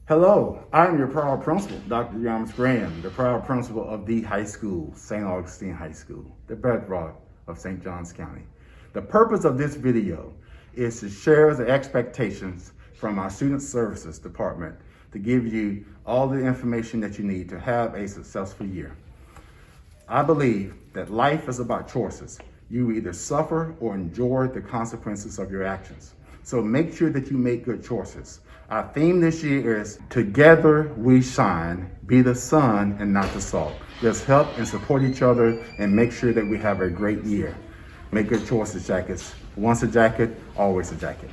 Hello, I'm your proud principal, Dr. Yams Graham, the proud principal of the high school, St. Augustine High School, the bedrock of St. Johns County. The purpose of this video is to share the expectations from our Student Services Department to give you all the information that you need to have a successful year. I believe that life is about choices. You either suffer or enjoy the consequences of your actions. So make sure that you make good choices. Our theme this year is Together We Shine, be the sun and not the salt. Let's help and support each other and make sure that we have a great year. Make good choices, jackets. Once a jacket, always a jacket.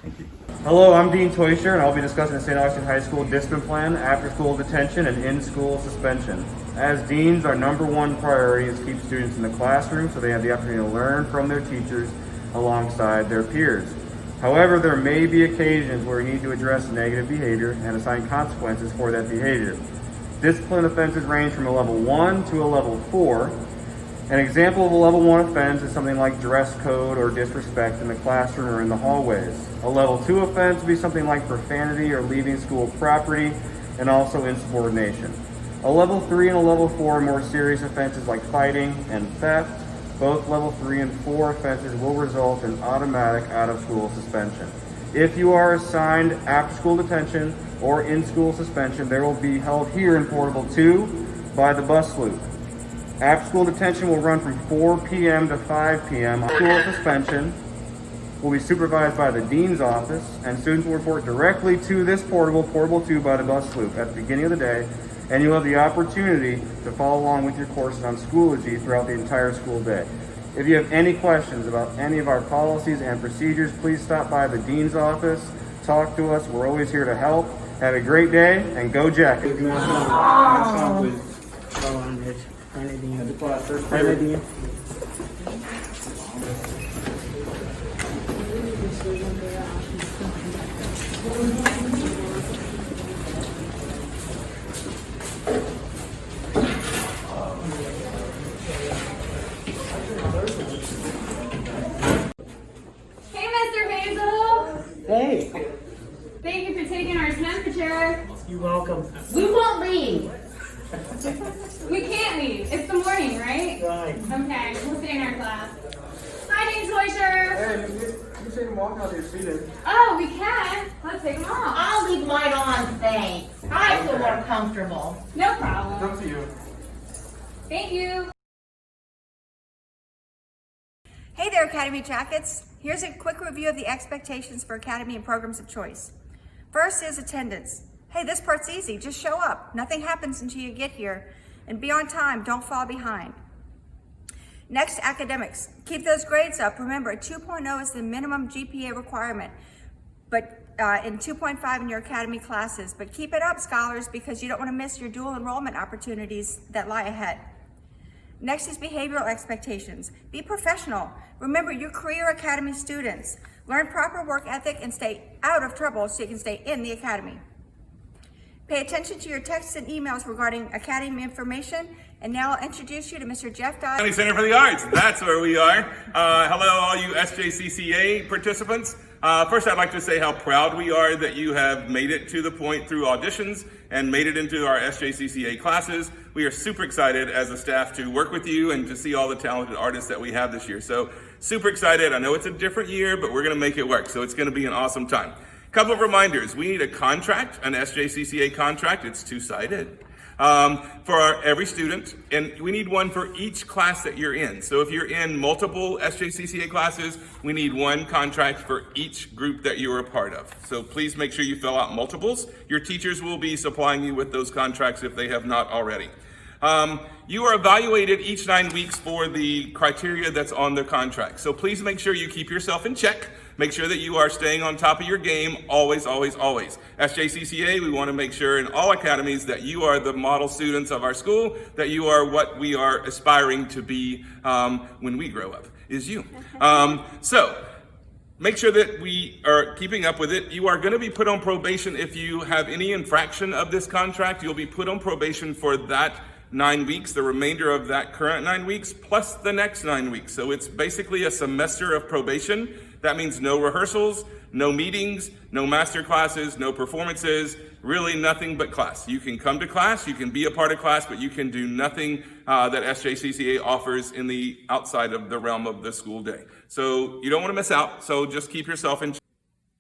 Thank you. Hello, I'm Dean Toysher, and I'll be discussing the St. Augustine High School discipline plan, after-school detention, and in-school suspension. As deans, our number one priority is to keep students in the classroom so they have the opportunity to learn from their teachers alongside their peers. However, there may be occasions where we need to address negative behavior and assign consequences for that behavior. Discipline offenses range from a level 1 to a level 4. An example of a level 1 offense is something like dress code or disrespect in the classroom or in the hallways. A level 2 offense would be something like profanity or leaving school property, and also insubordination. A level 3 and a level 4 are more serious offenses like fighting and theft. Both level 3 and 4 offenses will result in automatic out-of-school suspension. If you are assigned after-school detention or in-school suspension, they will be held here in Portable 2 by the bus loop. After-school detention will run from 4 p.m. to 5 p.m. School suspension will be supervised by the dean's office, and students will report directly to this Portable 2 by the bus loop at the beginning of the day, and you'll have the opportunity to follow along with your courses on Schoology throughout the entire school day. If you have any questions about any of our policies and procedures, please stop by the dean's office, talk to us. We're always here to help. Have a great day, and go Jackets. Hey, Mr. Hazel. Hey, Thank you for taking our temperature. you're welcome. We won't leave. We can't leave. It's the morning, right? Right. Okay, we'll stay in our class. Hi, Dean Toysher. Hey, you take them off now that you're seated. Oh, we can. Let's take them off. I'll leave mine on, thanks. I feel more comfortable. No It's problem. up to you. Thank you. Hey there, Academy Jackets. Here's a quick review of the expectations for Academy and programs of choice. First is attendance. Hey, this part's easy. Just show up. Nothing happens until you get here. And be on time. Don't fall behind. Next, academics. Keep those grades up. Remember, a 2.0 is the minimum GPA requirement, but in 2.5 in your Academy classes. But keep it up, scholars, because you don't want to miss your dual enrollment opportunities that lie ahead. Next is behavioral expectations. Be professional. Remember, you're career academy students. Learn proper work ethic and stay out of trouble so you can stay in the academy. Pay attention to your texts and emails regarding academy information. And now I'll introduce you to Mr. Jeff Dodd. County Center for the Arts, that's where we are. Hello, all you SJCCA participants. First, I'd like to say how proud we are that you have made it to the point through auditions and made it into our SJCCA classes. We are super excited as a staff to work with you and to see all the talented artists that we have this year. So super excited. I know it's a different year, but we're gonna make it work. So it's gonna be an awesome time. Couple of reminders. We need a contract, an SJCCA contract. It's two-sided. For every student, and we need one for each class that you're in. So if you're in multiple SJCCA classes, we need one contract for each group that you're a part of. So please make sure you fill out multiples. Your teachers will be supplying you with those contracts if they have not already. You are evaluated each 9 weeks for the criteria that's on the contract. So please make sure you keep yourself in check. Make sure that you are staying on top of your game, always, always, always. SJCCA, we want to make sure in all academies that you are the model students of our school, that you are what we are aspiring to be when we grow up, is you. So make sure that we are keeping up with it. You are going to be put on probation if you have any infraction of this contract. You'll be put on probation for that 9 weeks, the remainder of that current 9 weeks, plus the next 9 weeks. So it's basically a semester of probation. That means no rehearsals, no meetings, no master classes, no performances, really nothing but class. You can come to class, you can be a part of class, but you can do nothing that SJCCA offers in the outside of the realm of the school day. So you don't want to miss out, so just keep yourself in check.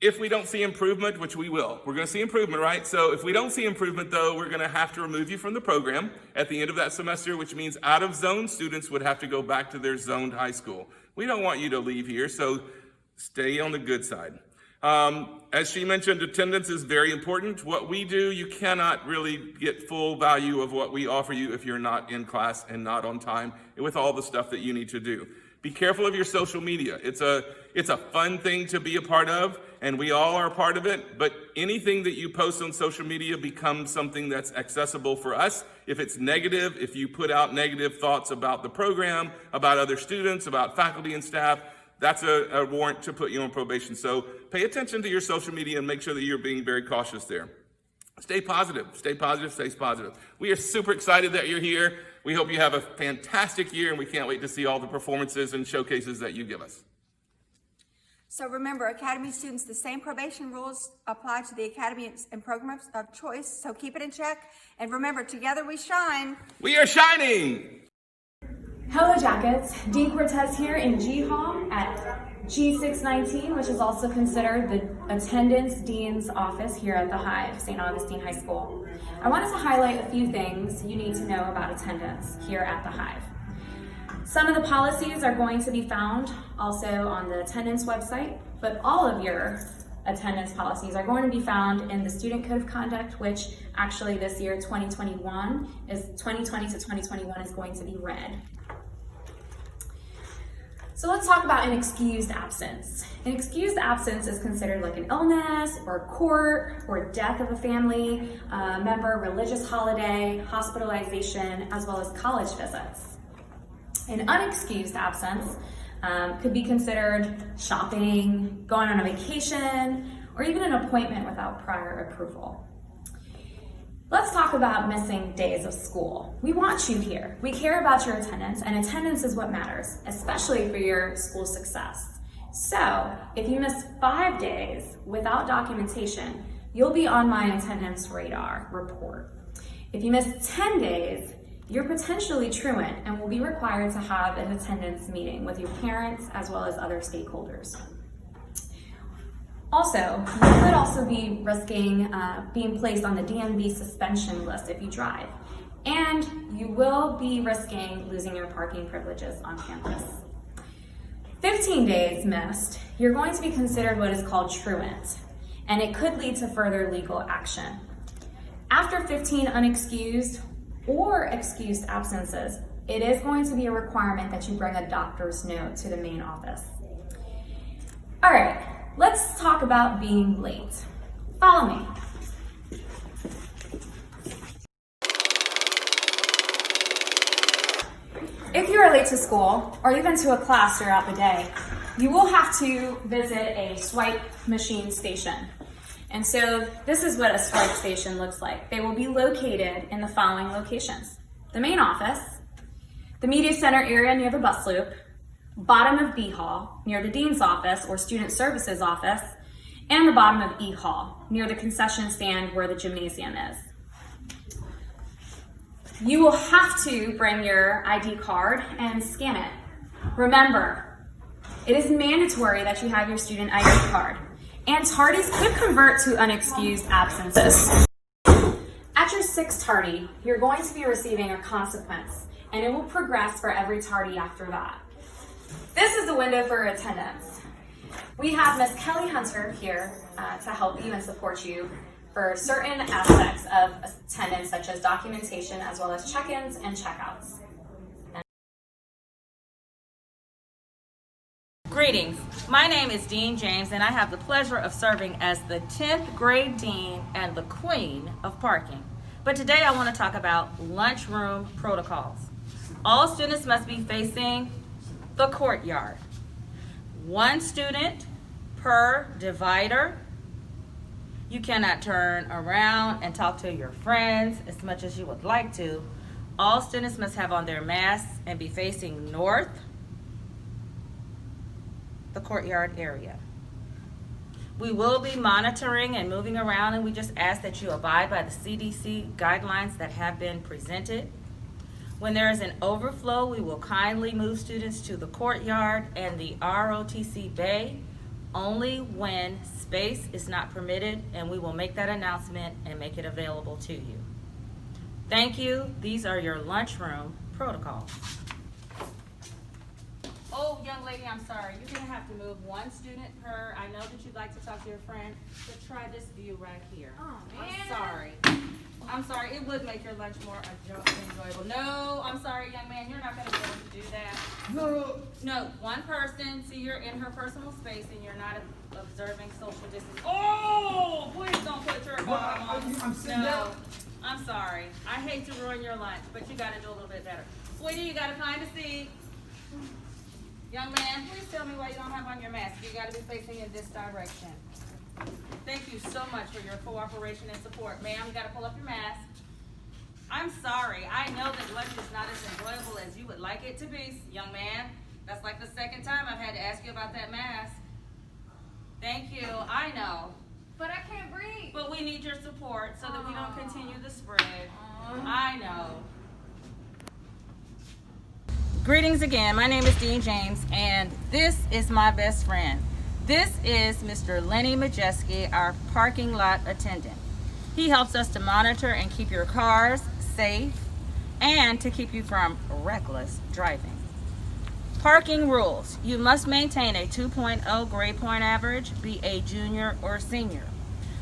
If we don't see improvement, which we will, we're going to see improvement, right? So if we don't see improvement, though, we're going to have to remove you from the program at the end of that semester, which means out-of-zone students would have to go back to their zoned high school. We don't want you to leave here, so stay on the good side. As she mentioned, attendance is very important. What we do, you cannot really get full value of what we offer you if you're not in class and not on time with all the stuff that you need to do. Be careful of your social media. It's a fun thing to be a part of, and we all are a part of it, but anything that you post on social media becomes something that's accessible for us. If it's negative, if you put out negative thoughts about the program, about other students, about faculty and staff, that's a warrant to put you on probation. So pay attention to your social media and make sure that you're being very cautious there. Stay positive, stay positive, stay positive. We are super excited that you're here. We hope you have a fantastic year, and we can't wait to see all the performances and showcases that you give us. So remember, Academy students, the same probation rules apply to the Academy and programs of choice, so keep it in check. And remember, together we shine. We are shining! Hello Jackets, Dean Cortez here in G Hall at G619, which is also considered the attendance dean's office here at the Hive, St. Augustine High School. I wanted to highlight a few things you need to know about attendance here at the Hive. Some of the policies are going to be found also on the attendance website, but all of your attendance policies are going to be found in the Student Code of Conduct, which actually this year, 2020 to 2021 is going to be read. So let's talk about an excused absence. An excused absence is considered like an illness or court or death of a family member, religious holiday, hospitalization, as well as college visits. An unexcused absence could be considered shopping, going on a vacation, or even an appointment without prior approval. Let's talk about missing days of school. We want you here. We care about your attendance, and attendance is what matters, especially for your school success. So if you miss 5 days without documentation, you'll be on my attendance radar report. If you miss 10 days, you're potentially truant and will be required to have an attendance meeting with your parents as well as other stakeholders. Also, you could also be risking being placed on the DMV suspension list if you drive. And you will be risking losing your parking privileges on campus. 15 days missed, you're going to be considered what is called truant, and it could lead to further legal action. After 15 unexcused or excused absences, it is going to be a requirement that you bring a doctor's note to the main office. All right. Let's talk about being late. Follow me. If you are late to school or even to a class throughout the day, you will have to visit a swipe machine station. And so this is what a swipe station looks like. They will be located in the following locations: the main office, the media center area near the bus loop, bottom of B Hall, near the Dean's office or Student Services office, and the bottom of E Hall, near the concession stand where the gymnasium is. You will have to bring your ID card and scan it. Remember, it is mandatory that you have your student ID card, and tardies could convert to unexcused absences. At your 6th tardy, you're going to be receiving a consequence, and it will progress for every tardy after that. This is the window for attendance. We have Miss Kelly Hunter here to help you and support you for certain aspects of attendance, such as documentation, as well as check-ins and check-outs. Greetings. My name is Dean James, and I have the pleasure of serving as the 10th grade dean and the queen of parking. But today I want to talk about lunchroom protocols. All students must be facing the courtyard. 1 student per divider. You cannot turn around and talk to your friends as much as you would like to. All students must have on their masks and be facing north, the courtyard area. We will be monitoring and moving around, and we just ask that you abide by the CDC guidelines that have been presented. When there is an overflow, we will kindly move students to the courtyard and the ROTC bay only when space is not permitted, and we will make that announcement and make it available to you. Thank you. These are your lunchroom protocols. Oh, young lady, I'm sorry. You're gonna have to move one student per. I know that you'd like to talk to your friend, but try this view right here. Oh, man. I'm sorry. I'm sorry. It would make your lunch more enjoyable. No, I'm sorry, young man. You're not gonna be able to do that. No, one person. See, you're in her personal space and you're not observing social distance. Oh, please don't put your bottom on. I'm sitting down. I'm sorry. I hate to ruin your lunch, but you gotta do a little bit better. Sweetie, you gotta find a seat. Young man, please tell me why you don't have on your mask. You gotta be facing in this direction. Thank you so much for your cooperation and support. Ma'am, you gotta pull up your mask. I'm sorry. I know that lunch is not as enjoyable as you would like it to be, young man. That's like the second time I've had to ask you about that mask. Thank you. I know. But I can't breathe. But we need your support so that we don't continue the spread. I know. Greetings again. My name is Dean James, and this is my best friend. This is Mr. Lenny Majeski, our parking lot attendant. He helps us to monitor and keep your cars safe and to keep you from reckless driving. Parking rules. You must maintain a 2.0 grade point average, be a junior or senior.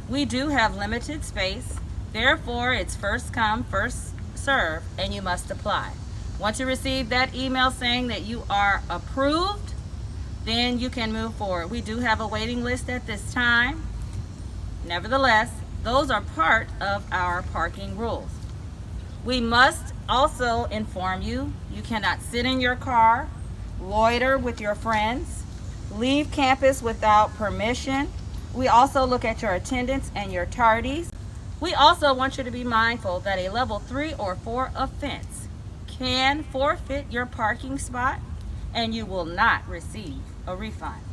We do have limited space, therefore it's first come, first serve, and you must apply. Once you receive that email saying that you are approved, then you can move forward. We do have a waiting list at this time. Nevertheless, those are part of our parking rules. We must also inform you, you cannot sit in your car, loiter with your friends, leave campus without permission. We also look at your attendance and your tardies. We also want you to be mindful that a level 3 or 4 offense can forfeit your parking spot and you will not receive a refund.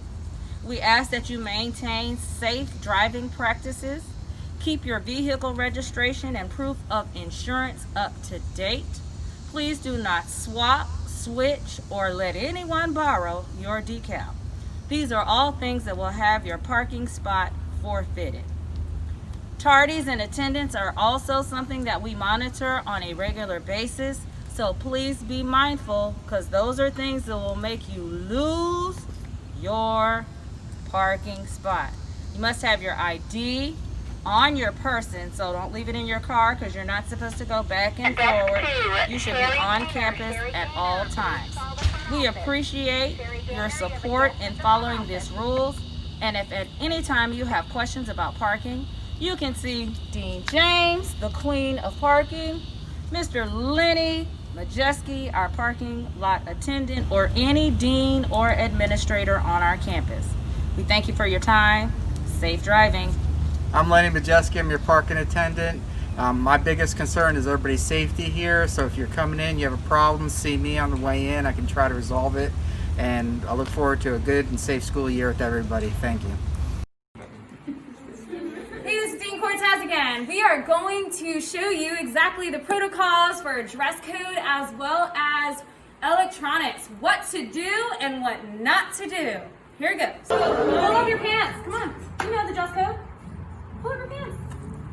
We ask that you maintain safe driving practices, keep your vehicle registration and proof of insurance up to date. Please do not swap, switch, or let anyone borrow your decal. These are all things that will have your parking spot forfeited. Tardies and attendance are also something that we monitor on a regular basis. So please be mindful, because those are things that will make you lose your parking spot. You must have your ID on your person, so don't leave it in your car because you're not supposed to go back and forward. You should be on campus at all times. We appreciate your support in following these rules, and if at any time you have questions about parking, you can see Dean James, the queen of parking, Mr. Lenny Majeski, our parking lot attendant, or any dean or administrator on our campus. We thank you for your time. Safe driving. I'm Lenny Majeski, I'm your parking attendant. My biggest concern is everybody's safety here, so if you're coming in, you have a problem, see me on the way in, I can try to resolve it. And I look forward to a good and safe school year with everybody. Thank you. Hey, this is Dean Cortez again. We are going to show you exactly the protocols for dress code as well as electronics, what to do and what not to do. Here it goes. Pull up your pants. Come on. You know the dress code. Pull up your pants.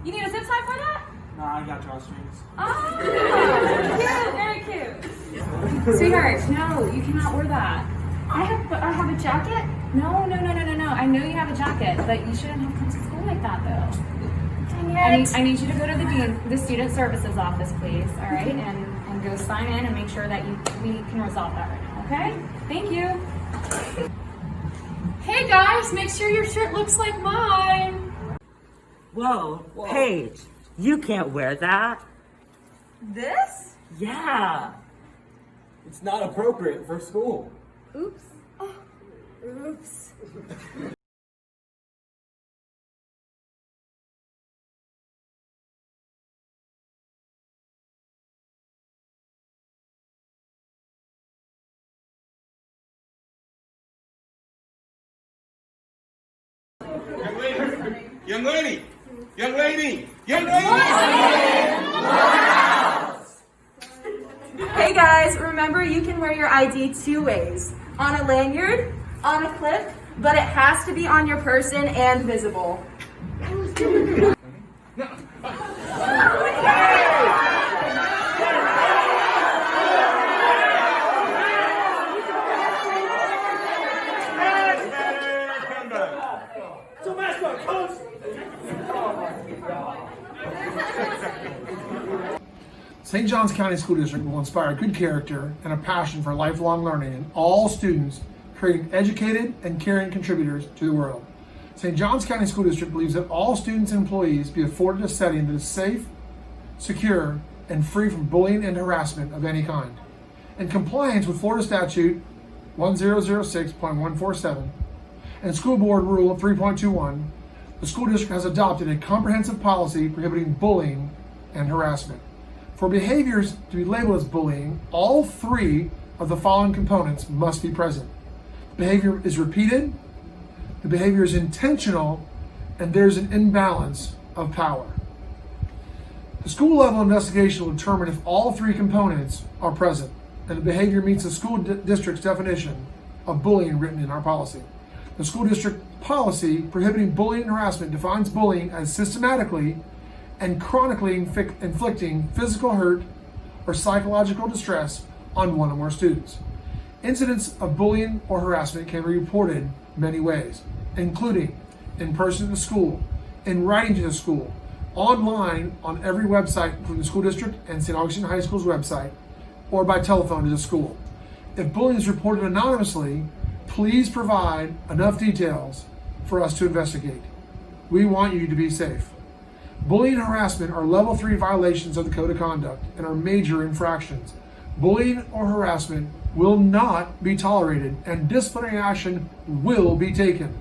You need a zip tie for that? No, I got drawstrings. Oh, cute. Very cute. Sweetheart, no, you cannot wear that. I have a jacket? No. I know you have a jacket, but you shouldn't have come to school like that, though. I need you to go to the student services office, please, all right? And go sign in and make sure that we can resolve that right now, okay? Thank you. Hey guys, make sure your shirt looks like mine. Whoa, Paige, you can't wear that. This? Yeah. It's not appropriate for school. Oops. Oh, oops. Young Young lady! Young lady! Young lady! Hey guys, remember you can wear your ID 2 ways. On a lanyard, on a clip, but it has to be on your person and visible. St. Johns County School District will inspire good character and a passion for lifelong learning in all students, creating educated and caring contributors to the world. St. Johns County School District believes that all students and employees be afforded a setting that is safe, secure, and free from bullying and harassment of any kind. In compliance with Florida Statute 1006.147 and School Board Rule 3.21, the school district has adopted a comprehensive policy prohibiting bullying and harassment. For behaviors to be labeled as bullying, all three of the following components must be present. The behavior is repeated, the behavior is intentional, and there's an imbalance of power. The school level investigation will determine if all three components are present and the behavior meets the school district's definition of bullying written in our policy. The school district policy prohibiting bullying and harassment defines bullying as systematically and chronically inflicting physical hurt or psychological distress on one or more students. Incidents of bullying or harassment can be reported many ways, including in person to school, in writing to the school, online on every website including the school district and St. Augustine High School's website, or by telephone to the school. If bullying is reported anonymously, please provide enough details for us to investigate. We want you to be safe. Bullying and harassment are level 3 violations of the Code of Conduct and are major infractions. Bullying or harassment will not be tolerated and disciplinary action will be taken.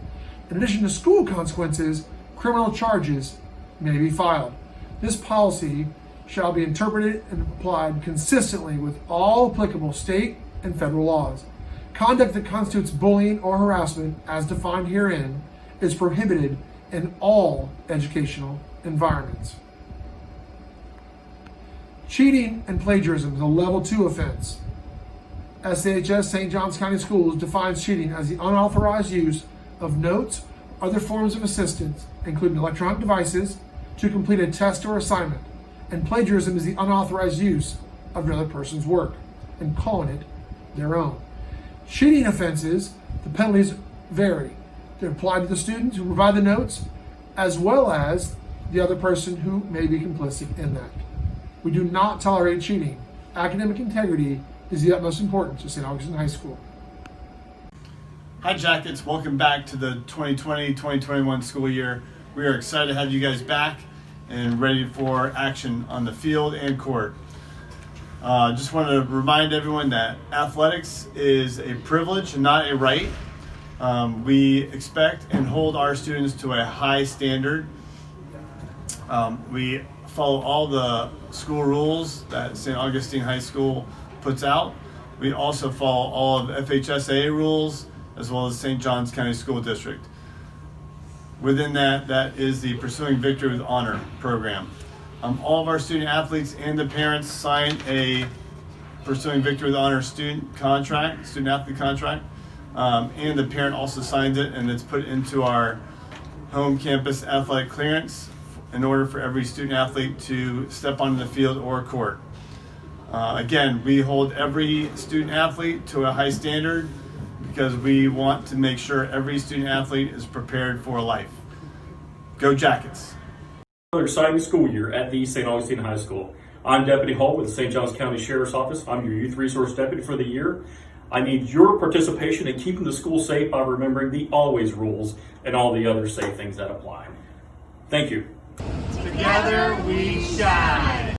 In addition to school consequences, criminal charges may be filed. This policy shall be interpreted and applied consistently with all applicable state and federal laws. Conduct that constitutes bullying or harassment, as defined herein, is prohibited in all educational environments. Cheating and plagiarism is a level 2 offense. SAHS St. Johns County Schools defines cheating as the unauthorized use of notes or other forms of assistance, including electronic devices, to complete a test or assignment. And plagiarism is the unauthorized use of another person's work and calling it their own. Cheating offenses, the penalties vary. They're applied to the students who provide the notes, as well as the other person who may be complicit in that. We do not tolerate cheating. Academic integrity is the utmost importance to St. Augustine High School. Hi Jackets, welcome back to the 2020-2021 school year. We are excited to have you guys back and ready for action on the field and court. Just want to remind everyone that athletics is a privilege and not a right. We expect and hold our students to a high standard. We follow all the school rules that St. Augustine High School puts out. We also follow all of FHSAA rules as well as St. Johns County School District. Within that is the Pursuing Victory with Honor program. All of our student athletes and the parents sign a Pursuing Victory with Honor student athlete contract, and the parent also signs it, and it's put into our home campus athletic clearance in order for every student athlete to step onto the field or court. Again, we hold every student athlete to a high standard because we want to make sure every student athlete is prepared for life. Go Jackets! Another exciting school year at the St. Augustine High School. I'm Deputy Hall with the St. Johns County Sheriff's Office. I'm your Youth Resource Deputy for the year. I need your participation in keeping the school safe by remembering the always rules and all the other safe things that apply. Thank you. Together we shine.